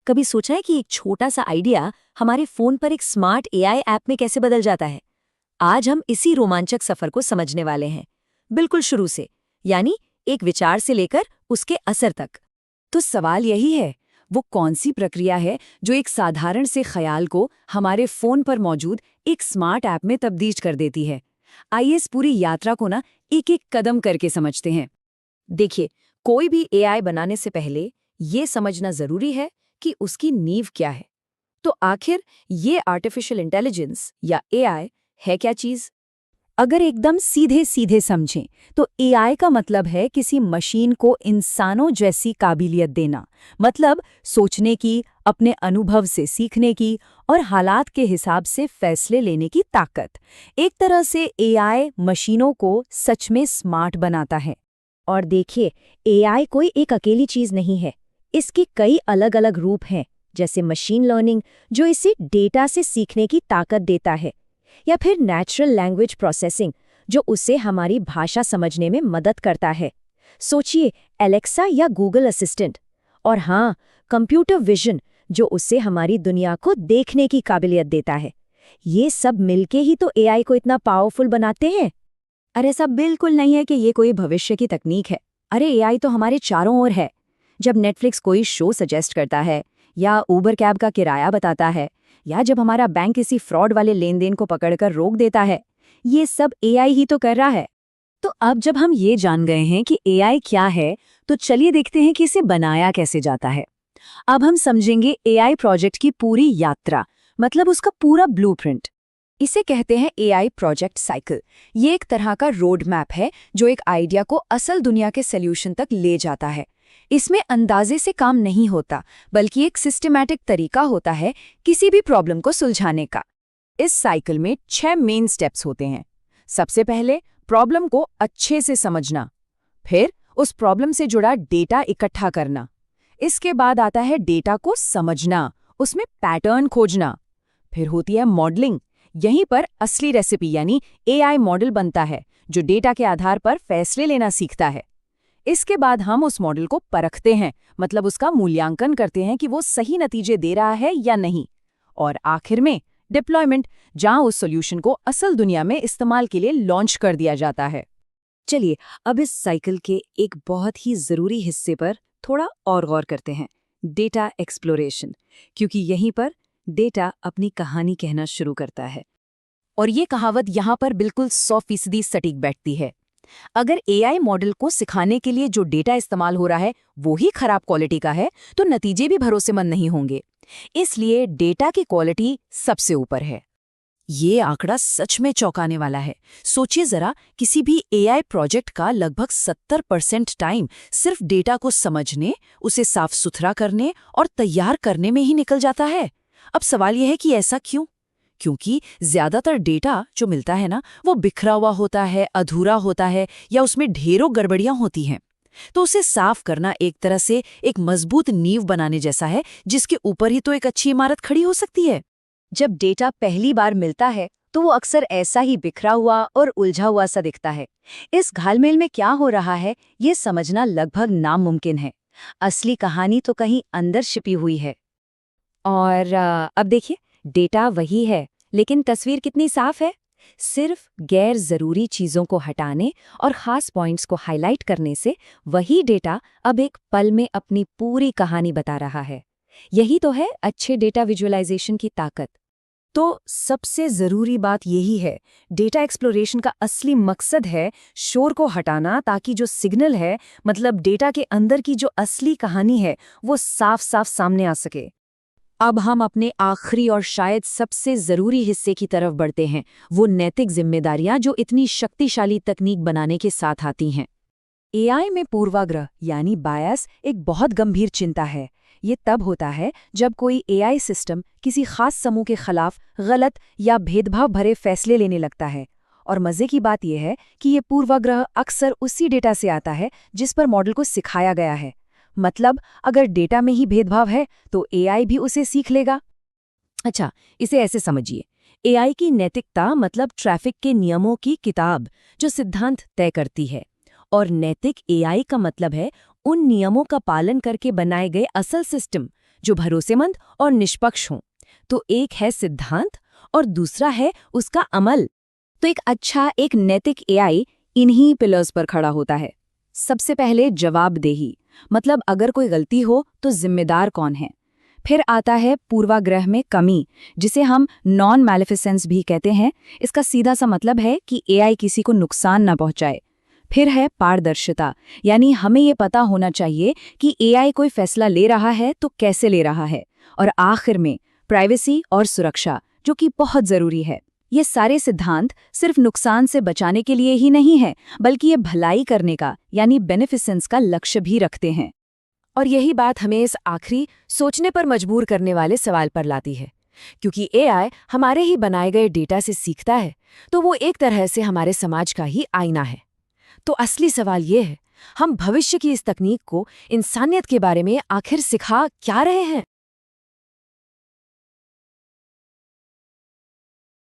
कभी सोचा है कि एक छोटा सा आइडिया हमारे फोन पर एक स्मार्ट एआई ऐप में कैसे बदल जाता है? आज हम इसी रोमांचक सफर को समझने वाले हैं, बिल्कुल शुरू से, यानी एक विचार से लेकर उसके असर तक। तो सवाल यही है, वो कौन सी प्रक्रिया है जो एक साधारण से ख्याल को हमारे फोन पर मौजूद एक स्मार्ट ऐप में तब्दील कर देती है? आइए इस पूरी यात्रा को ना एक एक कदम करके समझते हैं। देखिए, कोई भी एआई बनाने से पहले ये समझना जरूरी है कि उसकी नींव क्या है। तो आखिर ये आर्टिफिशियल इंटेलिजेंस या एआई है क्या चीज? अगर एकदम सीधे सीधे समझें तो एआई का मतलब है किसी मशीन को इंसानों जैसी काबिलियत देना, मतलब सोचने की, अपने अनुभव से सीखने की और हालात के हिसाब से फैसले लेने की ताकत। एक तरह से एआई मशीनों को सच में स्मार्ट बनाता है। और देखिए, एआई कोई एक अकेली चीज नहीं है। इसके कई अलग अलग रूप हैं, जैसे मशीन लर्निंग जो इसे डेटा से सीखने की ताकत देता है, या फिर नेचुरल लैंग्वेज प्रोसेसिंग जो उसे हमारी भाषा समझने में मदद करता है। सोचिए, एलेक्सा या गूगल असिस्टेंट। और हाँ, कंप्यूटर विजन जो उसे हमारी दुनिया को देखने की काबिलियत देता है। ये सब मिलके ही तो एआई को इतना पावरफुल बनाते हैं। अरे सब बिल्कुल नहीं है कि ये कोई भविष्य की तकनीक है। अरे एआई तो हमारे चारों ओर है। जब नेटफ्लिक्स कोई शो सजेस्ट करता है, या ऊबर कैब का किराया बताता है, या जब हमारा बैंक किसी फ्रॉड वाले लेन देन को पकड़कर रोक देता है, ये सब एआई ही तो कर रहा है। तो अब जब हम ये जान गए हैं कि एआई क्या है, तो चलिए देखते हैं कि इसे बनाया कैसे जाता है। अब हम समझेंगे एआई प्रोजेक्ट की पूरी यात्रा, मतलब उसका पूरा ब्लूप्रिंट। इसे कहते हैं एआई प्रोजेक्ट साइकिल। ये एक तरह का रोड मैप है जो एक आइडिया को असल दुनिया के सॉल्यूशन तक ले जाता है। इसमें अंदाजे से काम नहीं होता, बल्कि एक सिस्टमैटिक तरीका होता है किसी भी प्रॉब्लम को सुलझाने का। इस साइकिल में 6 मेन स्टेप्स होते हैं। सबसे पहले प्रॉब्लम को अच्छे से समझना, फिर उस प्रॉब्लम से जुड़ा डेटा इकट्ठा करना। इसके बाद आता है डेटा को समझना, उसमें पैटर्न खोजना। फिर होती है मॉडलिंग। यहीं पर असली रेसिपी यानी एआई मॉडल बनता है जो डेटा के आधार पर फैसले लेना सीखता है। इसके बाद हम उस मॉडल को परखते हैं, मतलब उसका मूल्यांकन करते हैं कि वो सही नतीजे दे रहा है या नहीं। और आखिर में डिप्लॉयमेंट, जहां उस सॉल्यूशन को असल दुनिया में इस्तेमाल के लिए लॉन्च कर दिया जाता है। चलिए, अब इस साइकिल के एक बहुत ही जरूरी हिस्से पर थोड़ा और गौर करते हैं, डेटा एक्सप्लोरेशन, क्योंकि यहीं पर डेटा अपनी कहानी कहना शुरू करता है। और ये कहावत यहाँ पर बिल्कुल 100% सटीक बैठती है। अगर एआई मॉडल को सिखाने के लिए जो डेटा इस्तेमाल हो रहा है वो ही खराब क्वालिटी का है, तो नतीजे भी भरोसेमंद नहीं होंगे। इसलिए डेटा की क्वालिटी सबसे ऊपर है। ये आंकड़ा सच में चौंकाने वाला है। सोचिए जरा, किसी भी एआई प्रोजेक्ट का लगभग 70% टाइम सिर्फ डेटा को समझने, उसे साफ सुथरा करने और तैयार करने में ही निकल जाता है। अब सवाल यह है कि ऐसा क्यों? क्योंकि ज्यादातर डेटा जो मिलता है ना, वो बिखरा हुआ होता है, अधूरा होता है, या उसमें ढेरों गड़बड़ियां होती हैं। तो उसे साफ करना एक तरह से एक मजबूत नींव बनाने जैसा है, जिसके ऊपर ही तो एक अच्छी इमारत खड़ी हो सकती है। जब डेटा पहली बार मिलता है तो वो अक्सर ऐसा ही बिखरा हुआ और उलझा हुआ सा दिखता है। इस घालमेल में क्या हो रहा है, ये समझना लगभग नामुमकिन है। असली कहानी तो कहीं अंदर छिपी हुई है। और अब देखिए, डेटा वही है, लेकिन तस्वीर कितनी साफ है। सिर्फ गैर जरूरी चीजों को हटाने और खास पॉइंट्स को हाईलाइट करने से वही डेटा अब एक पल में अपनी पूरी कहानी बता रहा है। यही तो है अच्छे डेटा विजुअलाइजेशन की ताकत। तो सबसे जरूरी बात यही है, डेटा एक्सप्लोरेशन का असली मकसद है शोर को हटाना, ताकि जो सिग्नल है, मतलब डेटा के अंदर की जो असली कहानी है, वो साफ साफ सामने आ सके। अब हम अपने आखिरी और शायद सबसे जरूरी हिस्से की तरफ बढ़ते हैं, वो नैतिक जिम्मेदारियां जो इतनी शक्तिशाली तकनीक बनाने के साथ आती हैं। एआई में पूर्वाग्रह यानी बायस एक बहुत गंभीर चिंता है। ये तब होता है जब कोई एआई सिस्टम किसी खास समूह के खिलाफ गलत या भेदभाव भरे फैसले लेने लगता है। और मजे की बात यह है कि ये पूर्वाग्रह अक्सर उसी डेटा से आता है जिस पर मॉडल को सिखाया गया है। मतलब अगर डेटा में ही भेदभाव है तो एआई भी उसे सीख लेगा। अच्छा, इसे ऐसे समझिए, एआई की नैतिकता मतलब ट्रैफिक के नियमों की किताब जो सिद्धांत तय करती है, और नैतिक एआई का मतलब है उन नियमों का पालन करके बनाए गए असल सिस्टम जो भरोसेमंद और निष्पक्ष हों। तो एक है सिद्धांत और दूसरा है उसका अमल। तो एक अच्छा, एक नैतिक एआई इन्हीं पिलर्स पर खड़ा होता है। सबसे पहले जवाबदेही, मतलब अगर कोई गलती हो तो जिम्मेदार कौन है। फिर आता है पूर्वाग्रह में कमी, जिसे हम नॉन मैलिफिसेंस भी कहते हैं। इसका सीधा सा मतलब है कि एआई किसी को नुकसान न पहुंचाए। फिर है पारदर्शिता, यानी हमें ये पता होना चाहिए कि एआई कोई फैसला ले रहा है तो कैसे ले रहा है। और आखिर में प्राइवेसी और सुरक्षा, जो कि बहुत जरूरी है। ये सारे सिद्धांत सिर्फ नुकसान से बचाने के लिए ही नहीं है, बल्कि ये भलाई करने का, यानी बेनिफिसेंस का लक्ष्य भी रखते हैं। और यही बात हमें इस आखिरी, सोचने पर मजबूर करने वाले सवाल पर लाती है। क्योंकि एआई हमारे ही बनाए गए डेटा से सीखता है, तो वो एक तरह से हमारे समाज का ही आईना है। तो असली सवाल ये है, हम भविष्य की इस तकनीक को इंसानियत के बारे में आखिर सिखा क्या रहे हैं?